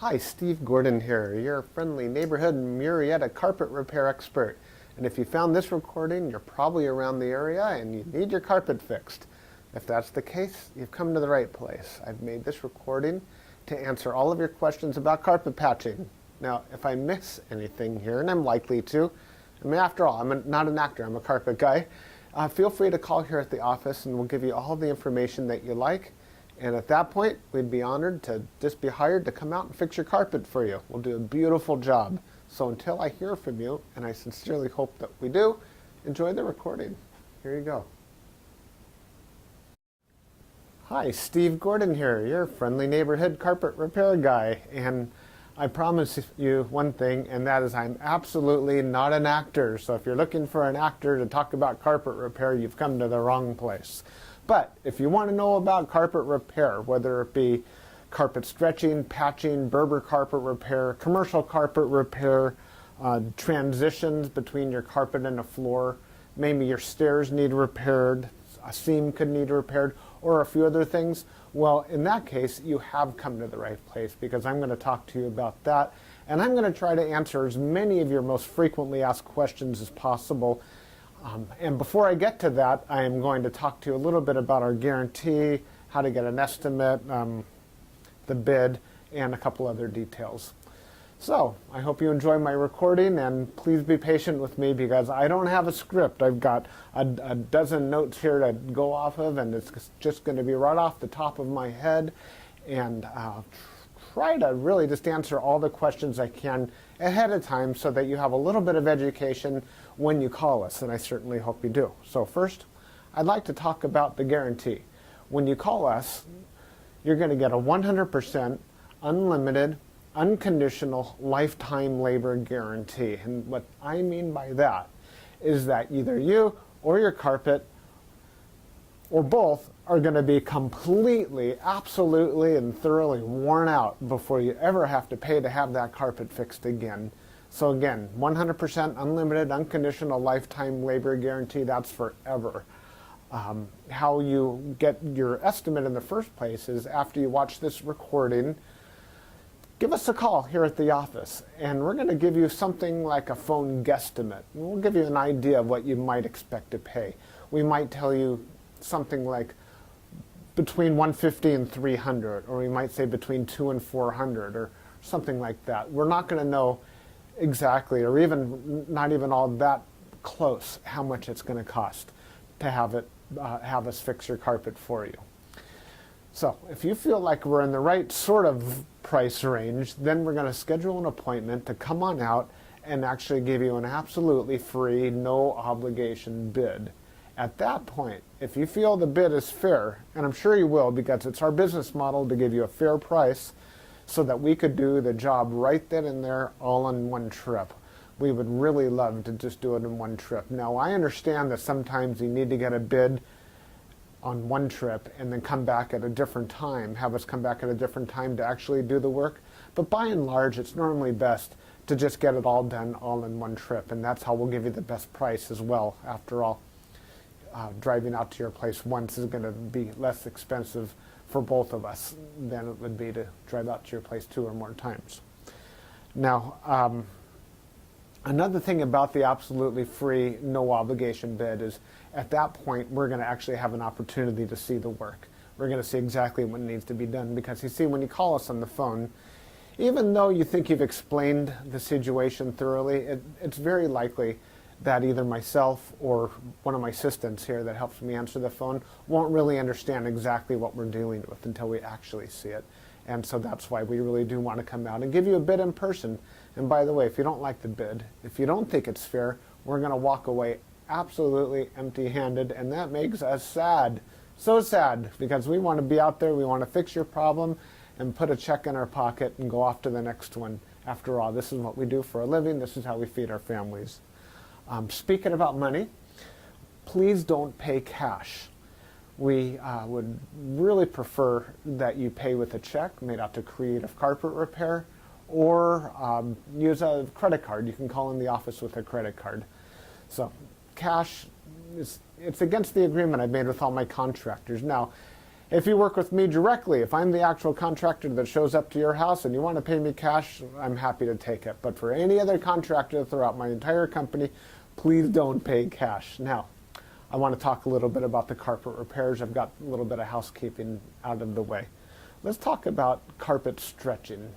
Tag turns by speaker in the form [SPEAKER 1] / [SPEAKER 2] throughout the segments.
[SPEAKER 1] Hi, Steve Gordon here, your friendly neighborhood Murrieta carpet repair expert. And if you found this recording, you're probably around the area and you need your carpet fixed. If that's the case, you've come to the right place. I've made this recording to answer all of your questions about carpet patching. Now, if I miss anything here, and I'm likely to, I mean, after all, I'm not an actor, I'm a carpet guy, feel free to call here at the office and we'll give you all the information that you like. And at that point, we'd be honored to just be hired to come out and fix your carpet for you. We'll do a beautiful job. So until I hear from you, and I sincerely hope that we do, enjoy the recording. Here you go. Hi, Steve Gordon here, your friendly neighborhood carpet repair guy. And I promise you one thing, and that is I'm absolutely not an actor. So if you're looking for an actor to talk about carpet repair, you've come to the wrong place. But if you want to know about carpet repair, whether it be carpet stretching, patching, Berber carpet repair, commercial carpet repair, transitions between your carpet and a floor, maybe your stairs need repaired, a seam could need repaired, or a few other things, well, in that case, you have come to the right place because I'm going to talk to you about that. And I'm going to try to answer as many of your most frequently asked questions as possible. And before I get to that, I am going to talk to you a little bit about our guarantee, how to get an estimate, the bid, and a couple other details. So I hope you enjoy my recording, and please be patient with me because I don't have a script. I've got a dozen notes here to go off of, and it's just going to be right off the top of my head. And try to really just answer all the questions I can ahead of time so that you have a little bit of education when you call us, and I certainly hope you do. So first, I'd like to talk about the guarantee. When you call us, you're going to get a 100% unlimited, unconditional lifetime labor guarantee. And what I mean by that is that either you or your carpet or both are going to be completely, absolutely, and thoroughly worn out before you ever have to pay to have that carpet fixed again. So again, 100% unlimited, unconditional lifetime labor guarantee, that's forever. How you get your estimate in the first place is after you watch this recording, give us a call here at the office, and we're going to give you something like a phone guesstimate. We'll give you an idea of what you might expect to pay. We might tell you something like between $150 and $300, or we might say between $200 and $400, or something like that. We're not going to know exactly, or even not even all that close, how much it's going to cost to have us fix your carpet for you. So if you feel like we're in the right sort of price range, then we're going to schedule an appointment to come on out and actually give you an absolutely free, no obligation bid. At that point, if you feel the bid is fair, and I'm sure you will because it's our business model to give you a fair price so that we could do the job right then and there all in one trip. We would really love to just do it in one trip. Now, I understand that sometimes you need to get a bid on one trip and then come back at a different time, have us come back at a different time to actually do the work. But by and large, it's normally best to just get it all done all in one trip, and that's how we'll give you the best price as well. After all, driving out to your place once is going to be less expensive for both of us than it would be to drive out to your place 2 or more times. Now, another thing about the absolutely free, no obligation bid is at that point we're going to actually have an opportunity to see the work. We're going to see exactly what needs to be done because you see, when you call us on the phone, even though you think you've explained the situation thoroughly, it's very likely that either myself or one of my assistants here that helps me answer the phone won't really understand exactly what we're dealing with until we actually see it. And so that's why we really do want to come out and give you a bid in person. And by the way, if you don't like the bid, if you don't think it's fair, we're going to walk away absolutely empty-handed, and that makes us sad. So sad, because we want to be out there, we want to fix your problem and put a check in our pocket and go off to the next one. After all, this is what we do for a living. This is how we feed our families. Speaking about money, please don't pay cash. We would really prefer that you pay with a check made out to Creative Carpet Repair, or use a credit card. You can call in the office with a credit card. So cash, it's against the agreement I've made with all my contractors. Now, If you work with me directly, if I'm the actual contractor that shows up to your house and you want to pay me cash, I'm happy to take it. But for any other contractor throughout my entire company, please don't pay cash. Now, I want to talk a little bit about the carpet repairs. I've got a little bit of housekeeping out of the way. Let's talk about carpet stretching.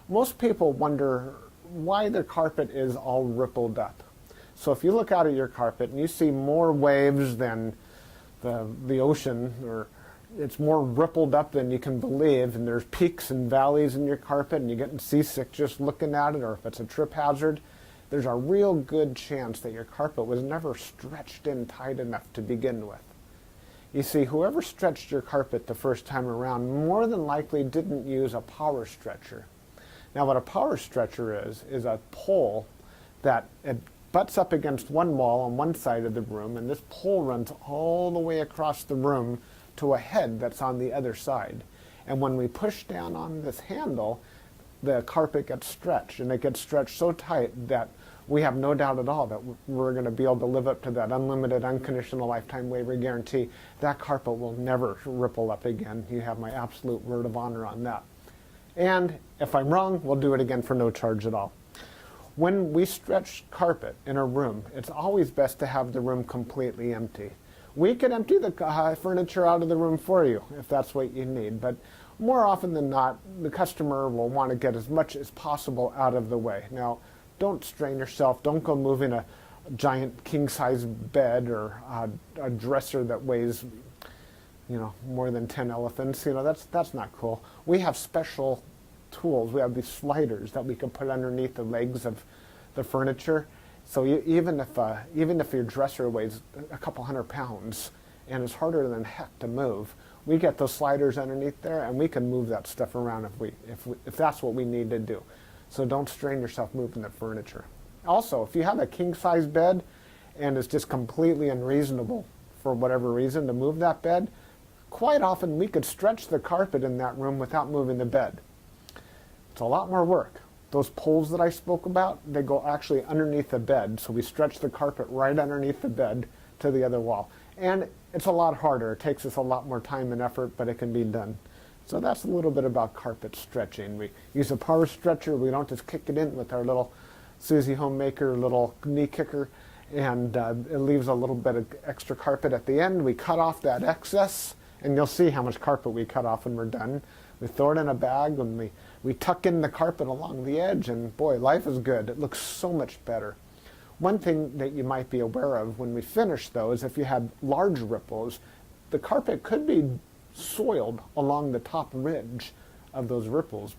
[SPEAKER 1] Most people wonder why their carpet is all rippled up. So if you look out at your carpet and you see more waves than the ocean, or it's more rippled up than you can believe, and there's peaks and valleys in your carpet and you're getting seasick just looking at it, or if it's a trip hazard, there's a real good chance that your carpet was never stretched in tight enough to begin with. You see, whoever stretched your carpet the first time around more than likely didn't use a power stretcher. Now what a power stretcher is a pole that it butts up against one wall on one side of the room, and this pole runs all the way across the room to a head that's on the other side. And when we push down on this handle, the carpet gets stretched, and it gets stretched so tight that we have no doubt at all that we're going to be able to live up to that unlimited, unconditional lifetime waiver guarantee. That carpet will never ripple up again. You have my absolute word of honor on that. And if I'm wrong, we'll do it again for no charge at all. When we stretch carpet in a room, it's always best to have the room completely empty. We can empty the furniture out of the room for you if that's what you need, but more often than not, the customer will want to get as much as possible out of the way. Now, don't strain yourself. Don't go moving a giant king-size bed or a dresser that weighs, more than 10 elephants. That's not cool. We have special tools. We have these sliders that we can put underneath the legs of the furniture. So even if your dresser weighs a couple hundred pounds and it's harder than heck to move, we get those sliders underneath there and we can move that stuff around if that's what we need to do. So don't strain yourself moving the furniture. Also, if you have a king-size bed and it's just completely unreasonable for whatever reason to move that bed, quite often we could stretch the carpet in that room without moving the bed. It's a lot more work. Those poles that I spoke about, they go actually underneath the bed, so we stretch the carpet right underneath the bed to the other wall. And it's a lot harder. It takes us a lot more time and effort, but it can be done. So that's a little bit about carpet stretching. We use a power stretcher. We don't just kick it in with our little Susie Homemaker little knee kicker, and it leaves a little bit of extra carpet at the end. We cut off that excess, and you'll see how much carpet we cut off when we're done. We throw it in a bag, and we tuck in the carpet along the edge, and boy, life is good. It looks so much better. One thing that you might be aware of when we finish, though, is if you had large ripples, the carpet could be soiled along the top ridge of those ripples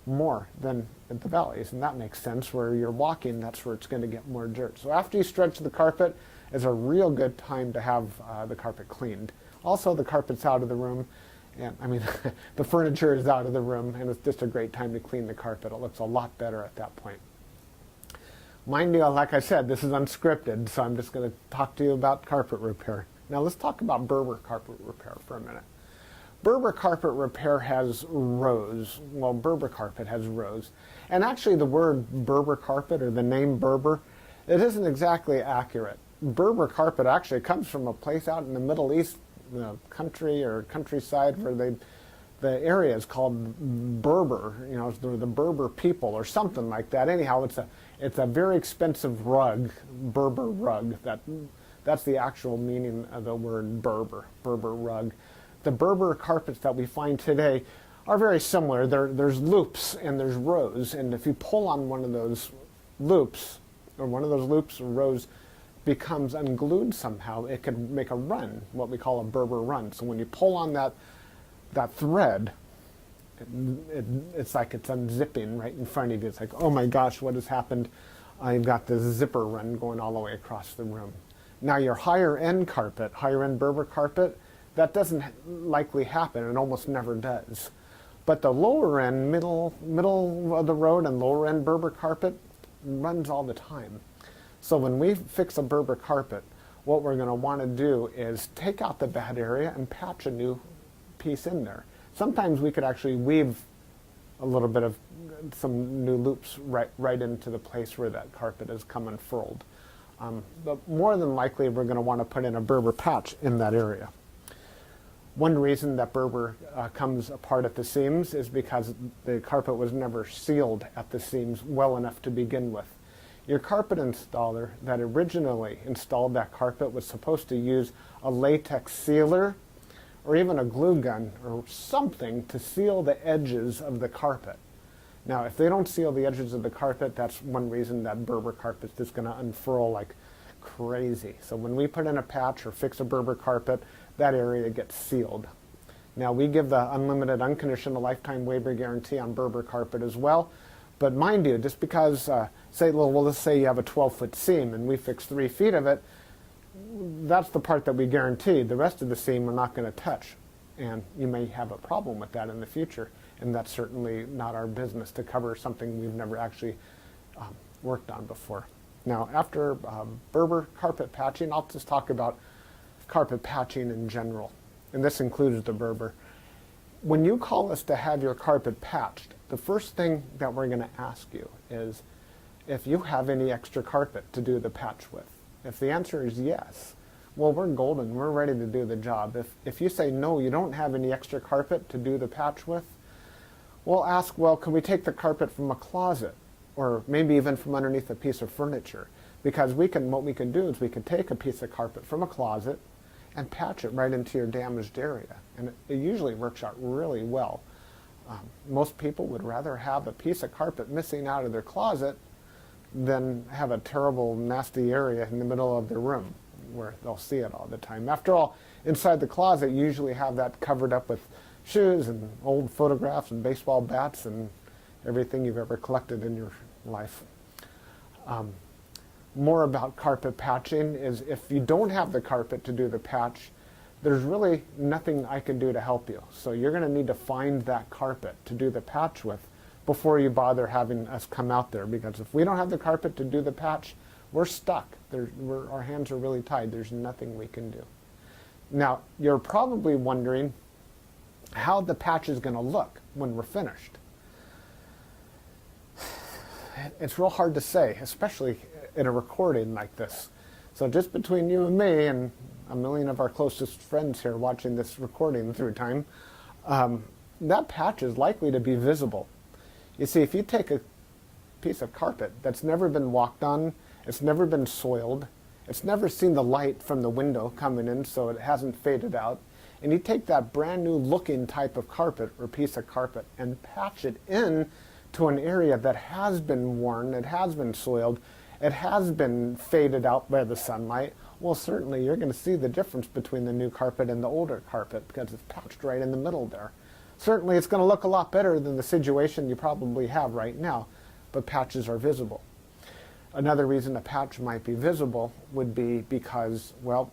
[SPEAKER 1] more than at the valleys, and that makes sense. Where you're walking, that's where it's going to get more dirt. So after you stretch the carpet is a real good time to have the carpet cleaned. Also, the carpet's out of the room, and the furniture is out of the room, and it's just a great time to clean the carpet. It looks a lot better at that point. Mind you, like I said, this is unscripted, so I'm just going to talk to you about carpet repair. Now let's talk about Berber carpet repair for a minute. Berber carpet repair has rows. Well, Berber carpet has rows. And actually the word Berber carpet, or the name Berber, it isn't exactly accurate. Berber carpet actually comes from a place out in the Middle East, country or countryside, where the area is called Berber, the Berber people or something like that. Anyhow, it's a very expensive rug, Berber rug. That's the actual meaning of the word Berber rug. The Berber carpets that we find today are very similar. There's loops and there's rows, and if you pull on one of those loops, or rows becomes unglued somehow, it can make a run, what we call a Berber run. So when you pull on that thread, it's like it's unzipping right in front of you. It's like, oh my gosh, what has happened? I've got this zipper run going all the way across the room. Now your higher end Berber carpet, that doesn't likely happen. It almost never does. But the lower end, middle of the road and lower end Berber carpet runs all the time. So when we fix a Berber carpet, what we're going to want to do is take out the bad area and patch a new piece in there. Sometimes we could actually weave a little bit of some new loops right into the place where that carpet has come unfurled. But more than likely, we're going to want to put in a Berber patch in that area. One reason that Berber comes apart at the seams is because the carpet was never sealed at the seams well enough to begin with. Your carpet installer that originally installed that carpet was supposed to use a latex sealer or even a glue gun or something to seal the edges of the carpet. Now, if they don't seal the edges of the carpet, that's one reason that Berber carpet is just going to unfurl like crazy. So when we put in a patch or fix a Berber carpet, that area gets sealed. Now, we give the unlimited, unconditional lifetime waiver guarantee on Berber carpet as well. But mind you, just because, let's say you have a 12-foot seam and we fix 3 feet of it, that's the part that we guarantee. The rest of the seam we're not going to touch. And you may have a problem with that in the future. And that's certainly not our business to cover something we've never actually worked on before. Now, after Berber carpet patching, I'll just talk about carpet patching in general. And this includes the Berber. When you call us to have your carpet patched, the first thing that we're going to ask you is if you have any extra carpet to do the patch with. If the answer is yes, well, we're golden. We're ready to do the job. If you say no, you don't have any extra carpet to do the patch with, we'll ask, well, can we take the carpet from a closet or maybe even from underneath a piece of furniture? Because what we can do is we can take a piece of carpet from a closet and patch it right into your damaged area. And it usually works out really well. Most people would rather have a piece of carpet missing out of their closet than have a terrible, nasty area in the middle of their room where they'll see it all the time. After all, inside the closet, you usually have that covered up with shoes and old photographs and baseball bats and everything you've ever collected in your life. More about carpet patching is if you don't have the carpet to do the patch, there's really nothing I can do to help you. So you're going to need to find that carpet to do the patch with before you bother having us come out there, because if we don't have the carpet to do the patch, we're stuck. Our hands are really tied. There's nothing we can do. Now, you're probably wondering how the patch is going to look when we're finished. It's real hard to say, especially in a recording like this. So just between you and me and a million of our closest friends here watching this recording through time, that patch is likely to be visible. You see, if you take a piece of carpet that's never been walked on, it's never been soiled, it's never seen the light from the window coming in so it hasn't faded out, and you take that brand new looking type of carpet or piece of carpet and patch it in to an area that has been worn, it has been soiled, it has been faded out by the sunlight, well, certainly you're going to see the difference between the new carpet and the older carpet because it's patched right in the middle there. Certainly it's going to look a lot better than the situation you probably have right now, but patches are visible. Another reason a patch might be visible would be because, well,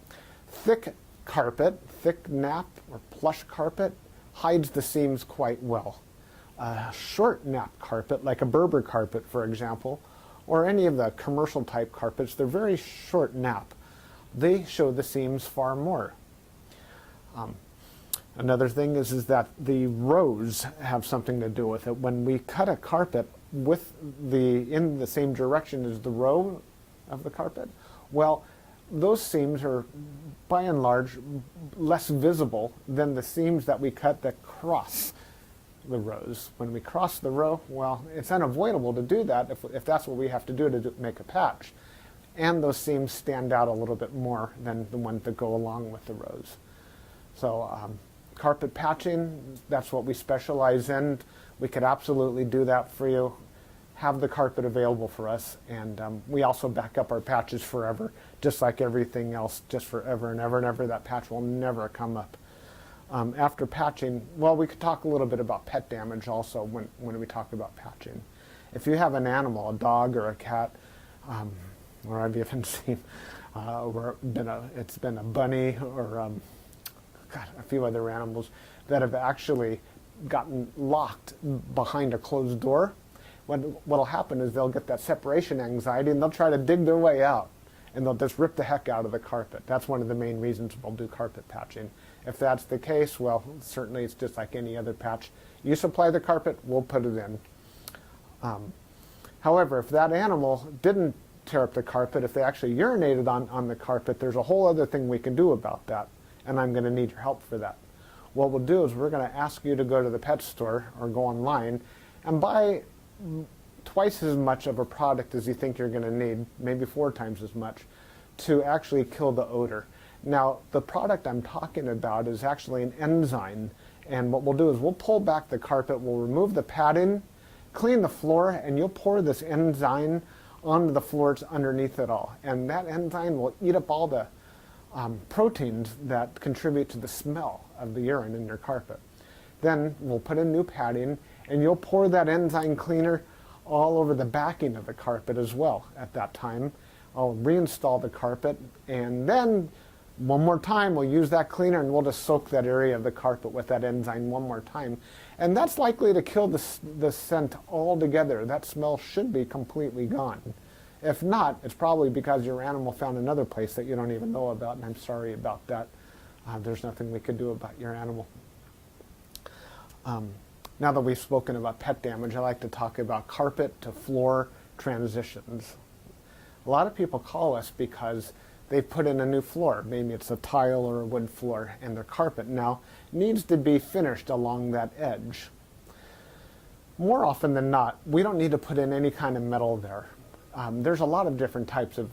[SPEAKER 1] thick carpet, thick nap or plush carpet hides the seams quite well. Short nap carpet, like a Berber carpet, for example, or any of the commercial type carpets, they're very short nap. They show the seams far more. Another thing is that the rows have something to do with it. When we cut a carpet in the same direction as the row of the carpet, well, those seams are by and large less visible than the seams that we cut that cross the rows. When we cross the row, well, it's unavoidable to do that if that's what we have to do to make a patch. And those seams stand out a little bit more than the ones that go along with the rows. So carpet patching, that's what we specialize in. We could absolutely do that for you. Have the carpet available for us, and we also back up our patches forever, just like everything else, just forever and ever and ever. That patch will never come up. After patching, well, we could talk a little bit about pet damage also when we talk about patching. If you have an animal, a dog or a cat, or I've even seen it's been a bunny or a few other animals that have actually gotten locked behind a closed door. What'll happen is they'll get that separation anxiety and they'll try to dig their way out and they'll just rip the heck out of the carpet. That's one of the main reasons we'll do carpet patching. If that's the case, well, certainly it's just like any other patch. You supply the carpet, we'll put it in. However, if that animal didn't tear up the carpet, if they actually urinated on the carpet, there's a whole other thing we can do about that, and I'm going to need your help for that. what we'll do is we're going to ask you to go to the pet store or go online and buy twice as much of a product as you think you're going to need, maybe 4 times as much, to actually kill the odor. Now, the product I'm talking about is actually an enzyme, and what we'll do is we'll pull back the carpet, we'll remove the padding, clean the floor, and you'll pour this enzyme onto the floors underneath it all. And that enzyme will eat up all the proteins that contribute to the smell of the urine in your carpet. Then we'll put in new padding, and you'll pour that enzyme cleaner all over the backing of the carpet as well at that time. I'll reinstall the carpet, and then one more time we'll use that cleaner and we'll just soak that area of the carpet with that enzyme one more time. And that's likely to kill the scent altogether. That smell should be completely gone. If not, it's probably because your animal found another place that you don't even know about, and I'm sorry about that. There's nothing we could do about your animal. Now that we've spoken about pet damage, I like to talk about carpet to floor transitions. A lot of people call us because they put in a new floor. Maybe it's a tile or a wood floor, and their carpet now needs to be finished along that edge. More often than not, we don't need to put in any kind of metal there. There's a lot of different types of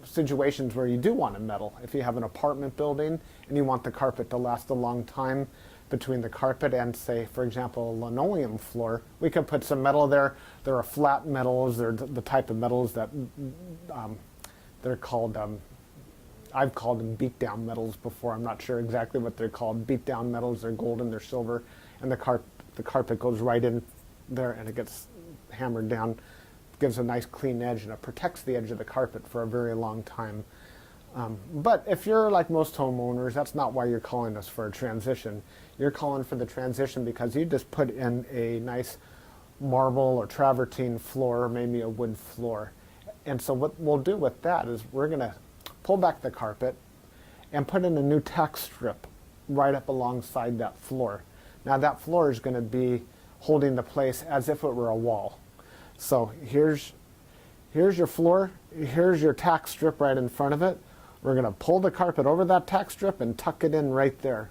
[SPEAKER 1] situations where you do want a metal. If you have an apartment building and you want the carpet to last a long time between the carpet and, say, for example, a linoleum floor, we could put some metal there. There are flat metals. They're the type of metals that they're called, I've called them beat-down metals before. I'm not sure exactly what they're called. Beat-down metals, they're golden, they're silver, and the carpet goes right in there and it gets hammered down. Gives a nice clean edge, and it protects the edge of the carpet for a very long time. But if you're like most homeowners, that's not why you're calling us for a transition. You're calling for the transition because you just put in a nice marble or travertine floor, or maybe a wood floor. And so what we'll do with that is we're going to pull back the carpet and put in a new tack strip right up alongside that floor. Now that floor is going to be holding the place as if it were a wall. So here's your floor, here's your tack strip right in front of it. We're going to pull the carpet over that tack strip and tuck it in right there.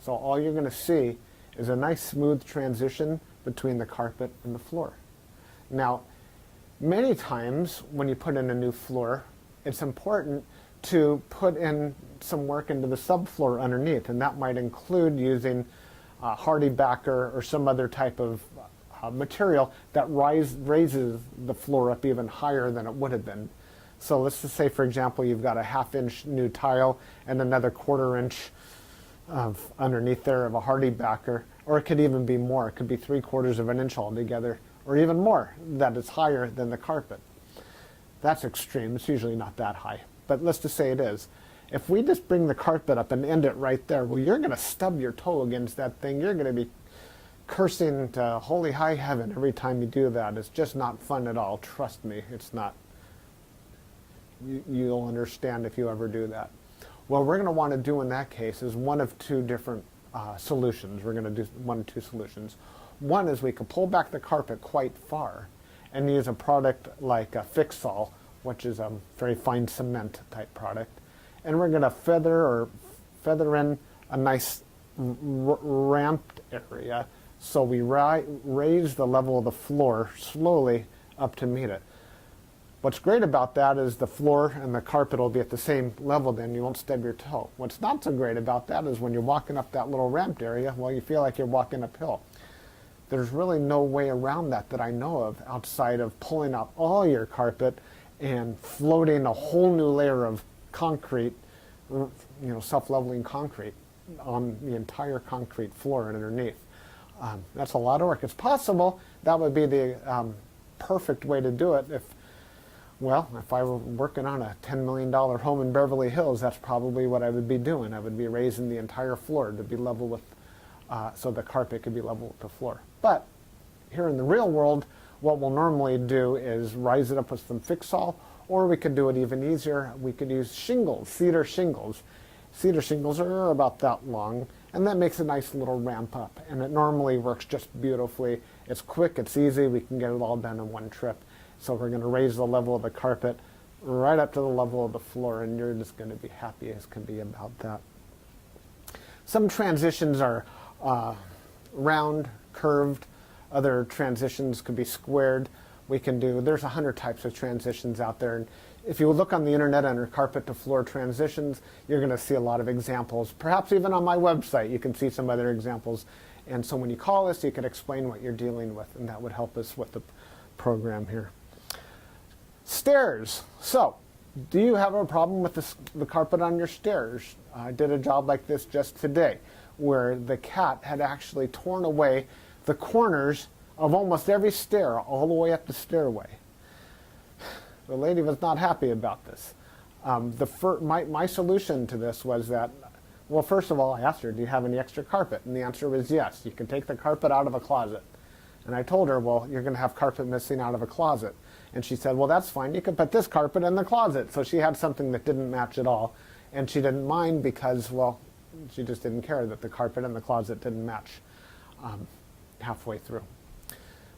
[SPEAKER 1] So all you're going to see is a nice smooth transition between the carpet and the floor. Now, many times when you put in a new floor, it's important to put in some work into the subfloor underneath, and that might include using hardy backer or some other type of material that raises the floor up even higher than it would have been. So let's just say, for example, you've got a 1/2 inch new tile and another 1/4 inch of underneath there of a hardy backer, or it could even be more. It could be 3/4 of an inch altogether, or even more, that is higher than the carpet. That's extreme. It's usually not that high, but let's just say it is. If we just bring the carpet up and end it right there, well, you're going to stub your toe against that thing. You're going to be cursing to holy high heaven every time you do that. It's just not fun at all. Trust me, it's not. You'll understand if you ever do that. What we're going to want to do in that case is one of 2 different solutions. We're going to do 1 of 2 solutions. One is we can pull back the carpet quite far and use a product like a Fix-All, which is a very fine cement type product. And we're going to feather in a nice ramped area, so we raise the level of the floor slowly up to meet it. What's great about that is the floor and the carpet will be at the same level, then you won't stub your toe. What's not so great about that is when you're walking up that little ramped area, well, you feel like you're walking uphill. There's really no way around that I know of outside of pulling out all your carpet and floating a whole new layer of concrete, self-leveling concrete on the entire concrete floor and underneath. That's a lot of work. It's possible that would be the perfect way to do it if I were working on a $10 million home in Beverly Hills, that's probably what I would be doing. I would be raising the entire floor to be level with, so the carpet could be level with the floor. But here in the real world, what we'll normally do is rise it up with some Fix-All, or we could do it even easier. We could use shingles, cedar shingles. Cedar shingles are about that long, and that makes a nice little ramp up, and it normally works just beautifully. It's quick, it's easy, we can get it all done in one trip. So we're going to raise the level of the carpet right up to the level of the floor, and you're just going to be happy as can be about that. Some transitions are round, curved. Other transitions could be squared. There's 100 types of transitions out there. And if you look on the internet under carpet to floor transitions, you're going to see a lot of examples. Perhaps even on my website, you can see some other examples. And so when you call us, you can explain what you're dealing with, and that would help us with the program here. Stairs. So, do you have a problem with the carpet on your stairs? I did a job like this just today, where the cat had actually torn away the corners of almost every stair all the way up the stairway. The lady was not happy about this. My solution to this was that, well, first of all, I asked her, do you have any extra carpet? And the answer was yes. You can take the carpet out of a closet. And I told her, well, you're going to have carpet missing out of a closet. And she said, well, that's fine. You can put this carpet in the closet. So she had something that didn't match at all. And she didn't mind because, well, she just didn't care that the carpet in the closet didn't match halfway through.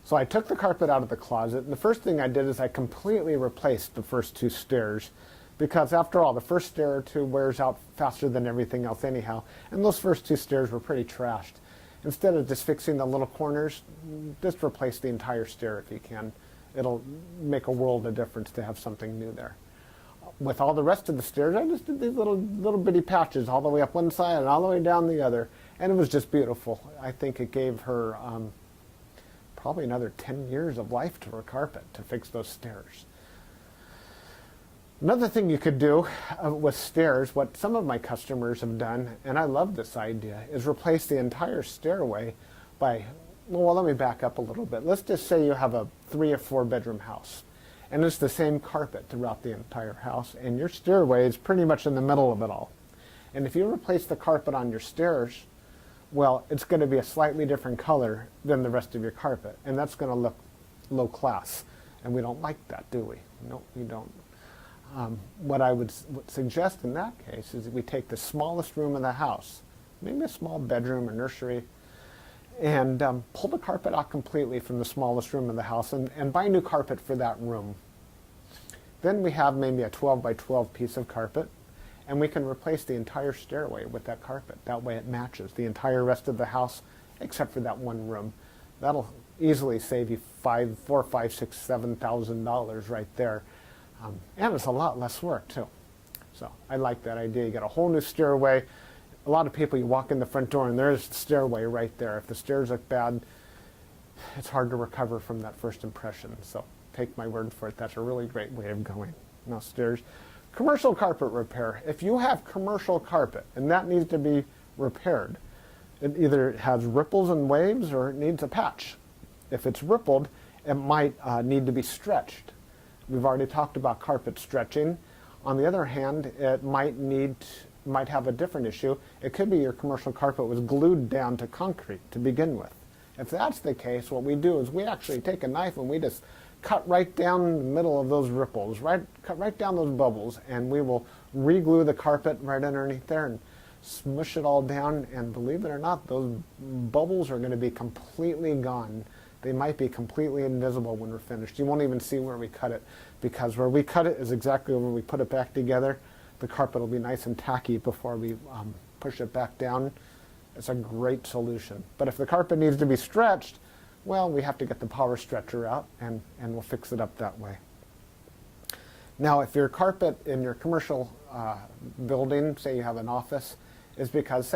[SPEAKER 1] So I took the carpet out of the closet, and the first thing I did is I completely replaced the first two stairs, because after all, the first stair or two wears out faster than everything else anyhow, and those first two stairs were pretty trashed. Instead of just fixing the little corners, just replace the entire stair if you can. It'll make a world of difference to have something new there. With all the rest of the stairs, I just did these little bitty patches all the way up one side and all the way down the other, and it was just beautiful. I think it gave her probably another 10 years of life to her carpet to fix those stairs. Another thing you could do with stairs, what some of my customers have done, and I love this idea, is replace the entire stairway by, well, let me back up a little bit. Let's just say you have a 3 or 4 bedroom house, and it's the same carpet throughout the entire house, and your stairway is pretty much in the middle of it all. And if you replace the carpet on your stairs, well, it's going to be a slightly different color than the rest of your carpet, and that's going to look low class, and we don't like that, do we? No, we don't. What I would suggest in that case is that we take the smallest room in the house, maybe a small bedroom or nursery, and pull the carpet out completely from the smallest room in the house and buy new carpet for that room. Then we have maybe a 12 by 12 piece of carpet, and we can replace the entire stairway with that carpet. That way it matches the entire rest of the house except for that one room. That'll easily save you $4,000, $5,000, $6,000, $7,000 right there. And it's a lot less work too. So I like that idea. You get a whole new stairway. A lot of people, you walk in the front door and there's the stairway right there. If the stairs look bad, it's hard to recover from that first impression. So take my word for it, that's a really great way of going. Now stairs. Commercial carpet repair. If you have commercial carpet and that needs to be repaired, it either has ripples and waves or it needs a patch. If it's rippled, it might need to be stretched. We've already talked about carpet stretching. On the other hand, it might have a different issue. It could be your commercial carpet was glued down to concrete to begin with. If that's the case, what we do is we actually take a knife and we just cut right down the middle of those ripples, cut right down those bubbles, and we will re-glue the carpet right underneath there and smush it all down, and believe it or not, those bubbles are going to be completely gone. They might be completely invisible when we're finished. You won't even see where we cut it, because where we cut it is exactly where we put it back together. The carpet will be nice and tacky before we push it back down. It's a great solution. But if the carpet needs to be stretched, well, we have to get the power stretcher out, and we'll fix it up that way. Now, if your carpet in your commercial building, say you have an office, is because,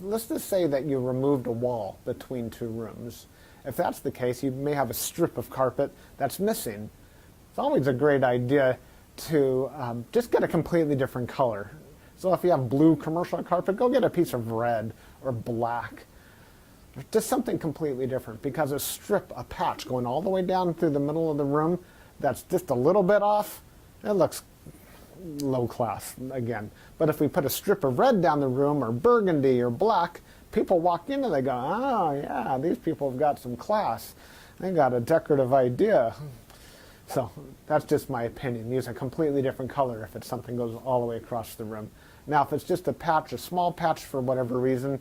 [SPEAKER 1] let's just say that you removed a wall between two rooms. If that's the case, you may have a strip of carpet that's missing. It's always a great idea to just get a completely different color. So if you have blue commercial carpet, go get a piece of red or black. Just something completely different, because a patch going all the way down through the middle of the room that's just a little bit off, it looks low class again. But if we put a strip of red down the room, or burgundy or black, people walk in and they go, oh yeah, these people have got some class. They got a decorative idea. So that's just my opinion. Use a completely different color if it's something goes all the way across the room. Now if it's just a patch, a small patch for whatever reason,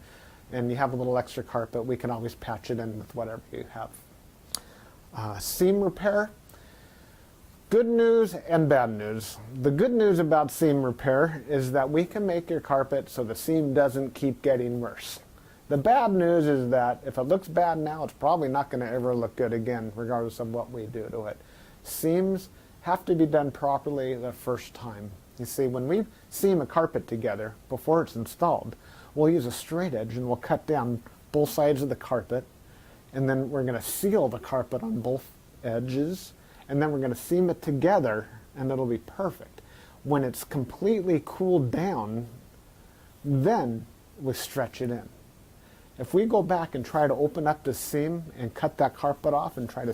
[SPEAKER 1] and you have a little extra carpet, we can always patch it in with whatever you have. Seam repair. Good news and bad news. The good news about seam repair is that we can make your carpet so the seam doesn't keep getting worse. The bad news is that if it looks bad now, it's probably not going to ever look good again, regardless of what we do to it. Seams have to be done properly the first time. You see, when we seam a carpet together before it's installed, we'll use a straight edge and we'll cut down both sides of the carpet, and then we're going to seal the carpet on both edges, and then we're going to seam it together, and it'll be perfect. When it's completely cooled down, then we stretch it in. If we go back and try to open up the seam and cut that carpet off and try to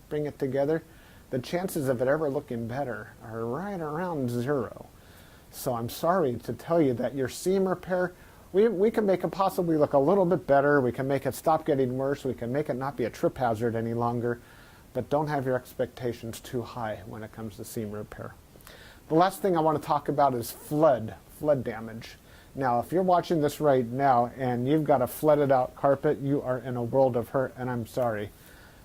[SPEAKER 1] bring it together, the chances of it ever looking better are right around 0. So I'm sorry to tell you that your seam repair, we can make it possibly look a little bit better. We can make it stop getting worse. We can make it not be a trip hazard any longer. But don't have your expectations too high when it comes to seam repair. The last thing I want to talk about is flood damage. Now, if you're watching this right now and you've got a flooded out carpet, you are in a world of hurt, and I'm sorry.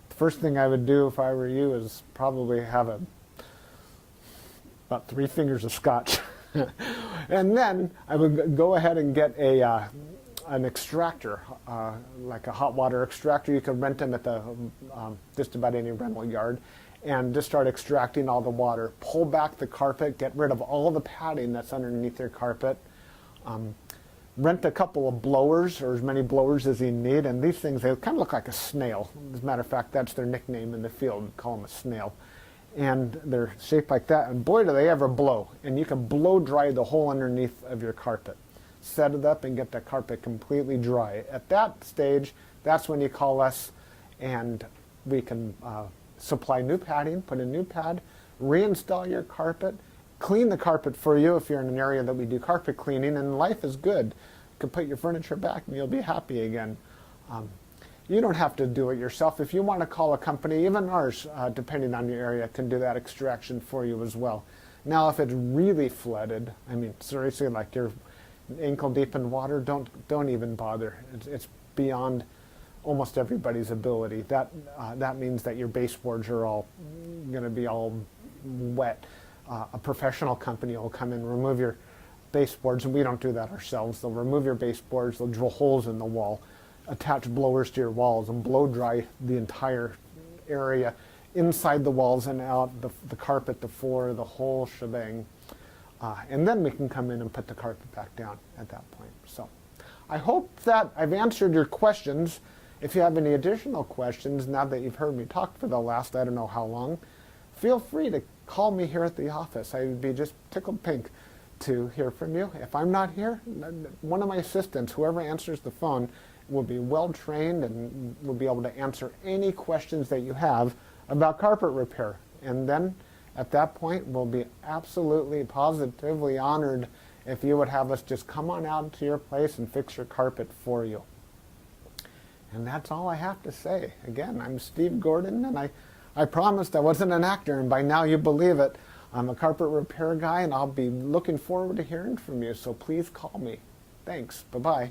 [SPEAKER 1] The first thing I would do if I were you is probably have about 3 fingers of scotch. And then I would go ahead and get an extractor, like a hot water extractor. You can rent them at the just about any rental yard, and just start extracting all the water. Pull back the carpet, get rid of all the padding that's underneath your carpet. Rent a couple of blowers, or as many blowers as you need, and these things, they kind of look like a snail. As a matter of fact, that's their nickname in the field. We call them a snail. And they're shaped like that, and boy do they ever blow. And you can blow dry the whole underneath of your carpet. Set it up and get the carpet completely dry. At that stage, that's when you call us, and we can supply new padding, put a new pad, reinstall your carpet, clean the carpet for you if you're in an area that we do carpet cleaning, and life is good. You can put your furniture back and you'll be happy again. You don't have to do it yourself. If you want to call a company, even ours, depending on your area, can do that extraction for you as well. Now, if it's really flooded, I mean, seriously, like you're ankle deep in water, don't even bother. It's beyond almost everybody's ability. That means that your baseboards are all going to be all wet. A professional company will come and remove your baseboards, and we don't do that ourselves. They'll remove your baseboards, they'll drill holes in the wall, attach blowers to your walls, and blow dry the entire area, inside the walls and out, the carpet, the floor, the whole shebang. And then we can come in and put the carpet back down at that point. So I hope that I've answered your questions. If you have any additional questions, now that you've heard me talk for the last I don't know how long, feel free to call me here at the office. I would be just tickled pink to hear from you. If I'm not here, one of my assistants, whoever answers the phone, will be well trained and will be able to answer any questions that you have about carpet repair. And then at that point, we'll be absolutely positively honored if you would have us just come on out to your place and fix your carpet for you. And that's all I have to say. Again, I'm Steve Gordon, and I promised I wasn't an actor, and by now you believe it. I'm a carpet repair guy, and I'll be looking forward to hearing from you, so please call me. Thanks. Bye-bye.